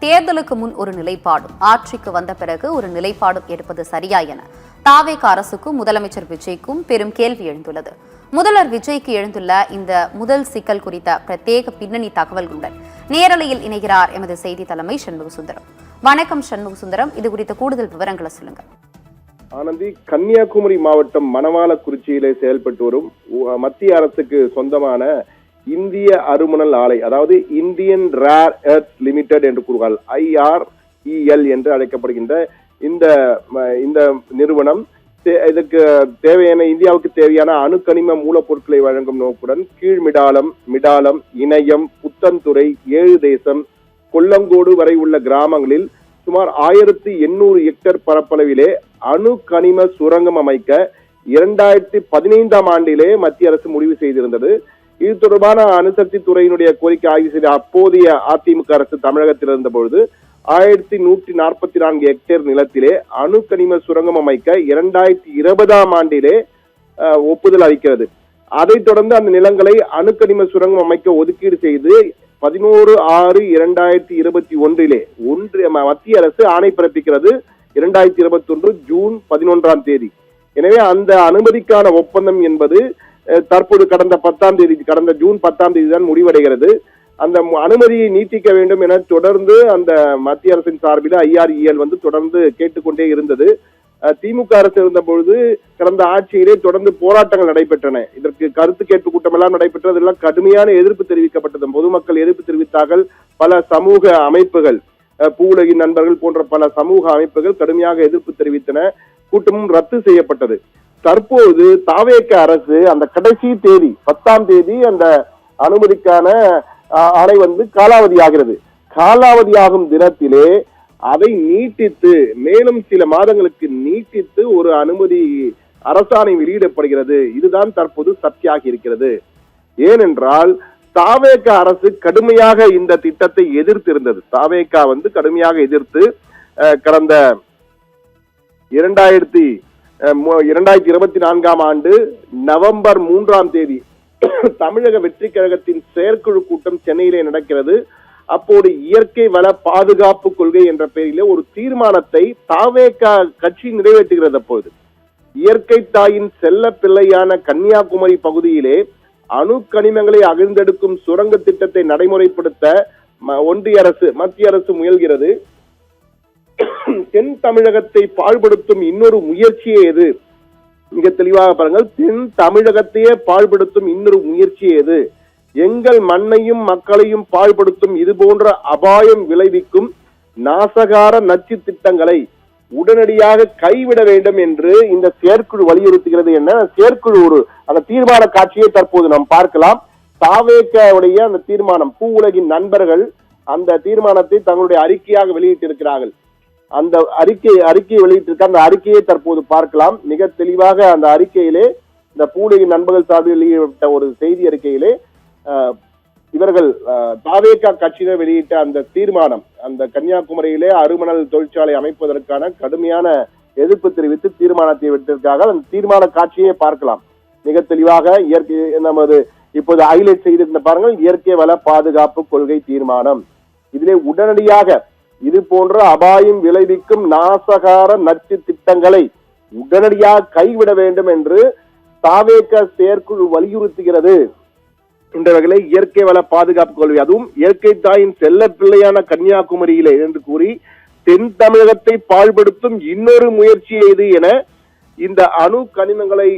தேர்தலுக்கு முன் ஒரு நிலைப்பாடும் ஆட்சிக்கு வந்த பிறகு ஒரு நிலைப்பாடும் எடுப்பது சரியா என தாவேக அரசுக்கும் முதலமைச்சர் விஜய்க்கும் பெரும் கேள்வி எழுந்துள்ளது. முதல்வர் விஜய்க்கு எழுந்துள்ள இந்த முதல் சிக்கல் குறித்த பிரத்யேக பின்னணி தகவல்களுடன் நேரலையில் இணைகிறார் எமது செய்தி தலைமை சண்முகசுந்தரம். வணக்கம் சண்முகசுந்தரம், இது குறித்த கூடுதல் விவரங்களை சொல்லுங்க. ஆனந்தி, கன்னியாகுமரி மாவட்டம் மணவாளக்குறிச்சியிலே செயல்பட்டு வரும் மத்திய அரசுக்கு சொந்தமான இந்திய அருமணல் ஆலை, அதாவது இந்தியன் ரேர் எர்த் லிமிடெட் என்று கூறுவார்கள், IREL என்று அழைக்கப்படுகின்ற இந்த நிறுவனம் இதற்கு தேவையான இந்தியாவுக்கு தேவையான அணுக்கனிம மூலப்பொருட்களை வழங்கும் நோக்குடன் கீழ்மிடாலம், மிடாலம், இணையம், புத்தன்துறை, 7 தேசம், கொல்லங்கோடு வரை உள்ள கிராமங்களில் சுமார் 1800 ஹெக்டேர் பரப்பளவிலே அணுக்கனிம சுரங்கம் அமைக்க 2015ஆம் ஆண்டிலே மத்திய அரசு முடிவு செய்திருந்தது. இது தொடர்பான அணுசக்தி துறையினுடைய கோரிக்கை ஆய்வு செய்த அப்போதைய அதிமுக அரசு தமிழகத்தில் இருந்த பொழுது 1144 ஹெக்டேர் நிலத்திலே அணுக்கனிம சுரங்கம் அமைக்க 2020ஆம் ஆண்டிலே ஒப்புதல் அளிக்கிறது. அதைத் தொடர்ந்து அந்த நிலங்களை அணுக்கனிம சுரங்கம் அமைக்க ஒதுக்கீடு செய்து 11/6/2021 மத்திய அரசு ஆணை பிறப்பிக்கிறது. 2021 ஜூன் 11ஆம் தேதி. எனவே அந்த அனுமதிக்கான ஒப்பந்தம் என்பது தற்போது கடந்த ஜூன் 10ஆம் தேதி தான் முடிவடைகிறது. அந்த அனுமதியை நீட்டிக்க வேண்டும் என தொடர்ந்து அந்த மத்திய அரசின் சார்பில் IREL தொடர்ந்து கேட்டுக்கொண்டே இருந்தது. திமுக அரசு இருந்த பொழுது கடந்த ஆட்சியிலே தொடர்ந்து போராட்டங்கள் நடைபெற்றன. இதற்கு கருத்து கேட்பு கூட்டம் எல்லாம் நடைபெற்றது. எல்லாம் கடுமையான எதிர்ப்பு தெரிவிக்கப்பட்டது. பொதுமக்கள் எதிர்ப்பு தெரிவித்தார்கள். பல சமூக அமைப்புகள், பூவுலகின் நண்பர்கள் போன்ற பல சமூக அமைப்புகள் கடுமையாக எதிர்ப்பு தெரிவித்தன. கூட்டமும் ரத்து செய்யப்பட்டது. தற்போது தாவேக அரசு அந்த கடைசி தேதி 10ஆம் தேதி அந்த அனுமதிக்கான ஆணை காலாவதியாகிறது. காலாவதியாகும் தினத்திலே அதை நீட்டித்து மேலும் சில மாதங்களுக்கு நீட்டித்து ஒரு அனுமதி அரசாணை வெளியிடப்படுகிறது. இதுதான் தற்போது சர்ச்சையாகி இருக்கிறது. ஏனென்றால் தாவேக அரசு கடுமையாக இந்த திட்டத்தை எதிர்த்திருந்தது. தாவேக கடுமையாக எதிர்த்து கடந்த 2024ஆம் ஆண்டு நவம்பர் 3ஆம் தேதி தமிழக வெற்றி கழகத்தின் செயற்குழு கூட்டம் சென்னையிலே நடக்கிறது. அப்போது இயற்கை வள பாதுகாப்பு கொள்கை என்ற பெயரிலே ஒரு தீர்மானத்தை தாவேக கட்சி நிறைவேற்றுகிறது. அப்போது இயற்கை தாயின் செல்ல பிள்ளையான கன்னியாகுமரி பகுதியிலே அணு கனிமங்களை அகழ்ந்தெடுக்கும் சுரங்க திட்டத்தை நடைமுறைப்படுத்த மத்திய அரசு முயல்கிறது. தென் தமிழகத்தை பாழ்படுத்தும் இன்னொரு முயற்சியே எது? மிக தெளிவாக பாருங்கள். தென் தமிழகத்தையே பாழ்படுத்தும் இன்னொரு முயற்சியே எது? எங்கள் மண்ணையும் மக்களையும் பாழ்படுத்தும் இது போன்ற அபாயம் விளைவிக்கும் நாசகார நச்சு திட்டங்களை உடனடியாக கைவிட வேண்டும் என்று இந்த செயற்குழு வலியுறுத்துகிறது. என்ன செயற்குழு அந்த தீர்மான காட்சியை தற்போது நாம் பார்க்கலாம். தாவேக அந்த தீர்மானம், பூவுலகின் நண்பர்கள் அந்த தீர்மானத்தை தங்களுடைய அறிக்கையாக வெளியிட்டிருக்கிறார்கள். அந்த அறிக்கையை வெளியிட்டிருக்க அந்த அறிக்கையை தற்போது பார்க்கலாம். மிக தெளிவாக அந்த அறிக்கையிலே, இந்த பூவுலகின் நண்பர்கள் சார்பில் வெளியிட்ட ஒரு செய்தி அறிக்கையிலே இவர்கள் தாவேக கட்சியினர் வெளியிட்ட அந்த தீர்மானம், அந்த கன்னியாகுமரியிலே அருமணல் தொழிற்சாலை அமைப்பதற்கான கடுமையான எதிர்ப்பு தெரிவித்து தீர்மானத்தை விட்டிருக்காங்க. அந்த தீர்மான காட்சியை பார்க்கலாம். மிக தெளிவாக நமது இப்போது ஹைலைட் செய்திருந்த பாருங்கள், இயற்கை வள பாதுகாப்பு கொள்கை தீர்மானம். இதிலே உடனடியாக இது போன்ற அபாயம் விளைவிக்கும் நாசகார நச்சு திட்டங்களை உடனடியாக கைவிட வேண்டும் என்று தாவேக செயற்குழு வலியுறுத்துகிறது. இந்த வகையில இயற்கை வள பாதுகாப்பு கொள்கை, அதுவும் இயற்கை தாயின் செல்ல பிள்ளையான கன்னியாகுமரியிலே என்று கூறி தென் தமிழகத்தை பாழ்படுத்தும் இன்னொரு முயற்சி எது என இந்த அணு கனிமங்களை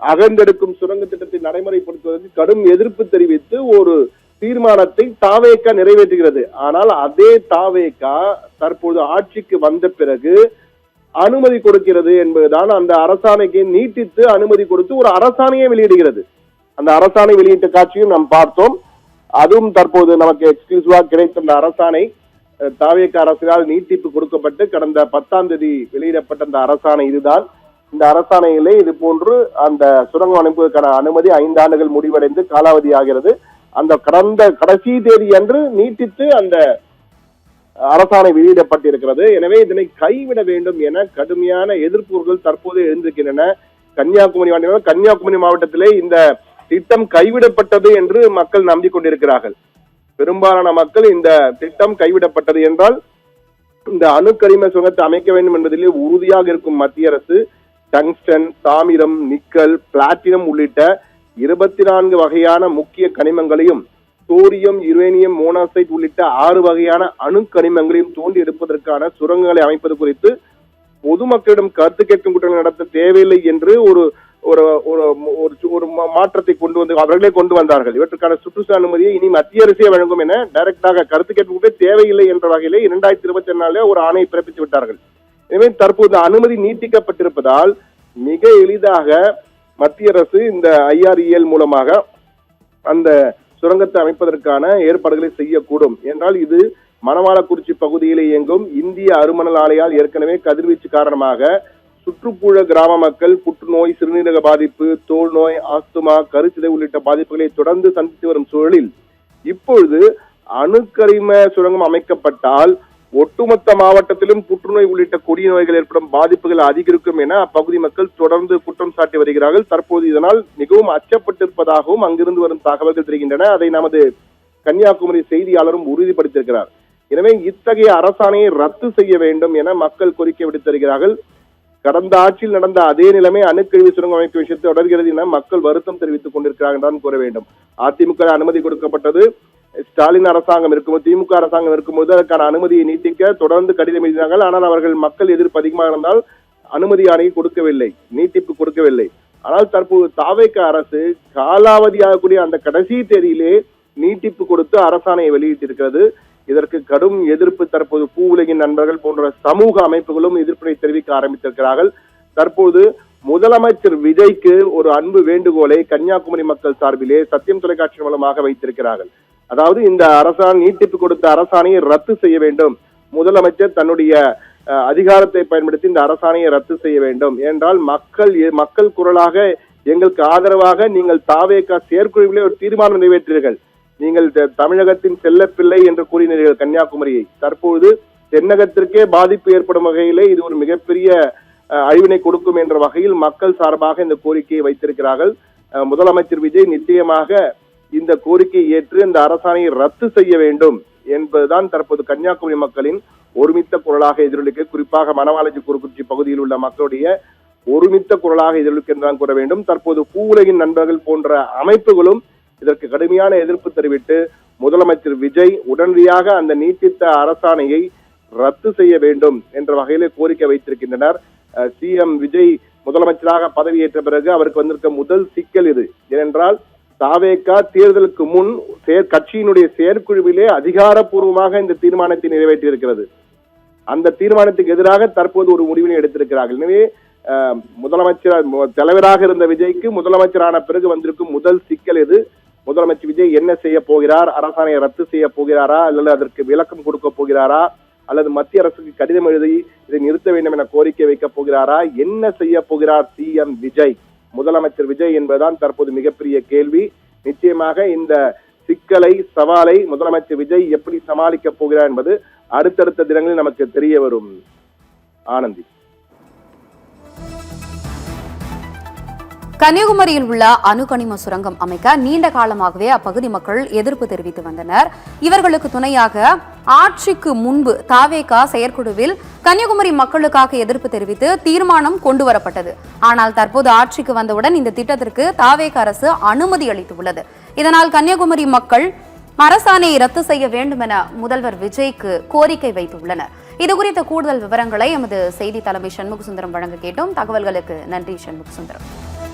அகழ்ந்தெடுக்கும் சுரங்க திட்டத்தை நடைமுறைப்படுத்துவதற்கு கடும் எதிர்ப்பு தெரிவித்து ஒரு தீர்மானத்தை தாவேக நிறைவேற்றுகிறது. ஆனால் அதே தாவேக தற்போது ஆட்சிக்கு வந்த பிறகு அனுமதி கொடுக்கிறது என்பதுதான். அந்த அரசாணைக்கு நீட்டித்து அனுமதி கொடுத்து ஒரு அரசாணையை வெளியிடுகிறது. அந்த அரசாணை வெளியிட்ட காட்சியும் நாம் பார்த்தோம். அதுவும் தற்போது நமக்கு எக்ஸ்க்ளூசிவா கிடைத்த அந்த அரசாணை தாவேக அரசினால் நீட்டிப்பு கொடுக்கப்பட்டு கடந்த 10ஆம் தேதி வெளியிடப்பட்ட அந்த அரசாணை இதுதான். இந்த அரசாணையிலே இது போன்று அந்த சுரங்கம் அமைப்பதற்கான அனுமதி 5 ஆண்டுகள் முடிவடைந்து காலாவதி ஆகிறது. அந்த கடந்த கடைசி தேதி அன்று நீட்டித்து அந்த அரசாணை வெளியிடப்பட்டிருக்கிறது. எனவே இதனை கைவிட வேண்டும் என கடுமையான எதிர்ப்புகள் தற்போது எழுந்திருக்கின்றன. கன்னியாகுமரி மாவட்டத்திலே இந்த திட்டம் கைவிடப்பட்டது என்று மக்கள் நம்பிக்கொண்டிருக்கிறார்கள். பெரும்பாலான மக்கள் இந்த திட்டம் கைவிடப்பட்டது என்றால் இந்த அணுக்கரிம சுரங்கத்தை அமைக்க வேண்டும் என்பதிலே உறுதியாக இருக்கும் மத்திய அரசு டங்ஸ்டன், தாமிரம், நிக்கல், பிளாட்டினம் உள்ளிட்ட 24 வகையான முக்கிய கனிமங்களையும் சோடியம், யுரேனியம், மோனாசைட் உள்ளிட்ட 6 வகையான அணு கனிமங்களையும் தோண்டி எடுப்பதற்கான சுரங்கங்களை அமைப்பது குறித்து பொதுமக்களிடம் கருத்து கேட்கும் கூட்டங்கள் நடத்த தேவையில்லை என்று ஒரு மாற்றத்தை கொண்டு வந்து அவர்களே கொண்டு வந்தார்கள். இவற்றுக்கான சுற்றுச்சூழல் அனுமதியை இனி மத்திய அரசே வழங்கும் என டைரக்டாக கருத்து கேட்பு தேவையில்லை என்ற வகையிலே 2024 ஒரு ஆணையை பிறப்பித்து விட்டார்கள். எனவே தற்போது அனுமதி நீட்டிக்கப்பட்டிருப்பதால் மிக எளிதாக மத்திய அரசு இந்த IREL மூலமாக அந்த சுரங்கத்தை அமைப்பதற்கான ஏற்பாடுகளை செய்யக்கூடும் என்றால் இது மணவாளக்குறிச்சி பகுதியில் இயங்கும் இந்திய அருமணல் ஆலையால் ஏற்கனவே கதிர்வீச்சு காரணமாக சுற்றுப்புற கிராம மக்கள் புற்றுநோய், சிறுநீரக பாதிப்பு, தோல் நோய், ஆஸ்துமா, கருச்சிதை உள்ளிட்ட பாதிப்புகளை தொடர்ந்து சந்தித்து வரும் சூழலில் இப்பொழுது அணுக்கரிம சுரங்கம் அமைக்கப்பட்டால் ஒட்டுமொத்த மாவட்டத்திலும் புற்றுநோய் உள்ளிட்ட கொடிய நோய்கள் ஏற்படும் பாதிப்புகள் அதிகரிக்கும் என அப்பகுதி மக்கள் தொடர்ந்து குற்றம் சாட்டி வருகிறார்கள். தற்போது இதனால் மிகவும் அச்சப்பட்டிருப்பதாகவும் அங்கிருந்து வரும் தகவல்கள் தெரிகின்றன. அதை நமது கன்னியாகுமரி செய்தியாளரும் உறுதிப்படுத்தியிருக்கிறார். எனவே இத்தகைய அரசாணையை ரத்து செய்ய வேண்டும் என மக்கள் கோரிக்கை விடுத்திருக்கிறார்கள். கடந்த ஆட்சியில் நடந்த அதே நிலைமை அணுக்கழிவு சுரங்கம் அமைப்பு விஷயத்தை தொடர்கிறது என மக்கள் வருத்தம் தெரிவித்துக் கொண்டிருக்கிறார்கள் தான் கூற வேண்டும். அதிமுக அனுமதி கொடுக்கப்பட்டது. ஸ்டாலின் அரசாங்கம் இருக்கும்போது, திமுக அரசாங்கம் இருக்கும்போது அதற்கான அனுமதியை நீட்டிக்க தொடர்ந்து கடிதம் எழுதினார்கள். ஆனால் அவர்கள் மக்கள் எதிர்ப்பு அதிகமாக இருந்தால் அனுமதி ஆணையை கொடுக்கவில்லை, நீட்டிப்பு கொடுக்கவில்லை. ஆனால் தற்போது தாவேக அரசு காலாவதியாகக்கூடிய அந்த கடைசி தேதியிலே நீட்டிப்பு கொடுத்து அரசாணையை வெளியிட்டிருக்கிறது. இதற்கு கடும் எதிர்ப்பு தற்போது பூ உலகின் நண்பர்கள் போன்ற சமூக அமைப்புகளும் எதிர்ப்பினை தெரிவிக்க ஆரம்பித்திருக்கிறார்கள். தற்போது முதலமைச்சர் விஜய்க்கு ஒரு அன்பு வேண்டுகோளை கன்னியாகுமரி மக்கள் சார்பிலே சத்தியம் தொலைக்காட்சி மூலமாக வைத்திருக்கிறார்கள். அதாவது இந்த நீட்டிப்பு கொடுத்த அரசாணையை ரத்து செய்ய வேண்டும். முதலமைச்சர் தன்னுடைய அதிகாரத்தை பயன்படுத்தி இந்த அரசாணையை ரத்து செய்ய வேண்டும். என்றால் மக்கள் குரலாக எங்களுக்கு ஆதரவாக நீங்கள் தாவேக செயற்குழுவிலே ஒரு தீர்மானம் நிறைவேற்றீர்கள். நீங்கள் தமிழகத்தின் செல்லப்பிள்ளை என்று கூறினீர்கள் கன்னியாகுமரியை. தற்போது தென்னகத்திற்கே பாதிப்பு ஏற்படும் வகையிலே இது ஒரு மிகப்பெரிய அழிவினை கொடுக்கும் என்ற வகையில் மக்கள் சார்பாக இந்த கோரிக்கையை வைத்திருக்கிறார்கள். முதலமைச்சர் விஜய் நிச்சயமாக இந்த கோரிக்கையை ஏற்று இந்த அரசாணையை ரத்து செய்ய வேண்டும் என்பதுதான் தற்போது கன்னியாகுமரி மக்களின் ஒருமித்த குரலாக எதிரொலிக்க, குறிப்பாக மணவாளக்குறிச்சி பகுதியில் உள்ள மக்களுடைய ஒருமித்த குரலாக எதிரொலிக்க என்றுதான் கூற வேண்டும். தற்போது பூ உலகின் நண்பர்கள் போன்ற அமைப்புகளும் இதற்கு கடுமையான எதிர்ப்பு தெரிவித்து முதலமைச்சர் விஜய் உடனடியாக அந்த நீட்டித்த அரசாணையை ரத்து செய்ய வேண்டும் என்ற வகையிலே கோரிக்கை வைத்திருக்கின்றனர். CM விஜய் முதலமைச்சராக பதவியேற்ற பிறகு அவருக்கு வந்திருக்க முதல் சிக்கல் இது. ஏனென்றால் தாவேகா தேர்தலுக்கு முன் கட்சியினுடைய செயற்குழுவிலே அதிகாரப்பூர்வமாக இந்த தீர்மானத்தை நிறைவேற்றியிருக்கிறது. அந்த தீர்மானத்துக்கு எதிராக தற்போது ஒரு முடிவினை எடுத்திருக்கிறார்கள். எனவே முதலமைச்சர் தலைவராக இருந்த விஜய்க்கு முதலமைச்சரான பிறகு வந்திருக்கும் முதல் சிக்கல் இது. முதலமைச்சர் விஜய் என்ன செய்ய போகிறார்? அரசாணையை ரத்து செய்ய போகிறாரா, அல்லது அதற்கு விளக்கம் கொடுக்க போகிறாரா, அல்லது மத்திய அரசுக்கு கடிதம் எழுதி இதை நிறுத்த வேண்டும் என கோரிக்கை வைக்க போகிறாரா? என்ன செய்ய போகிறார் CM விஜய், முதலமைச்சர் விஜய் என்பதுதான் தற்போது மிகப்பெரிய கேள்வி. நிச்சயமாக இந்த சிக்கலை, சவாலை முதலமைச்சர் விஜய் எப்படி சமாளிக்க போகிறார் என்பது அடுத்தடுத்த தினங்களில் நமக்கு தெரிய வரும். ஆனந்தி, கன்னியாகுமரியில் உள்ள அணுக்கனிம சுரங்கம் அமைக்க நீண்ட காலமாகவே அப்பகுதி மக்கள் எதிர்ப்பு தெரிவித்து வந்தனர். இவர்களுக்கு துணையாக ஆட்சிக்கு முன்பு தாவேகா செயற்குழுவில் கன்னியாகுமரி மக்களுக்காக எதிர்ப்பு தெரிவித்து தீர்மானம் கொண்டுவரப்பட்டது. ஆனால் தற்போது ஆட்சிக்கு வந்தவுடன் இந்த திட்டத்திற்கு தாவேகா அரசு அனுமதி அளித்துள்ளது. இதனால் கன்னியாகுமரி மக்கள் அரசாணையை ரத்து செய்ய வேண்டும் என முதல்வர் விஜய்க்கு கோரிக்கை வைத்துள்ளனர். இதுகுறித்த கூடுதல் விவரங்களை எமது செய்தி தலைமை சண்முக சுந்தரம் வழங்க கேட்டோம். தகவல்களுக்கு நன்றி சண்முக சுந்தரம்.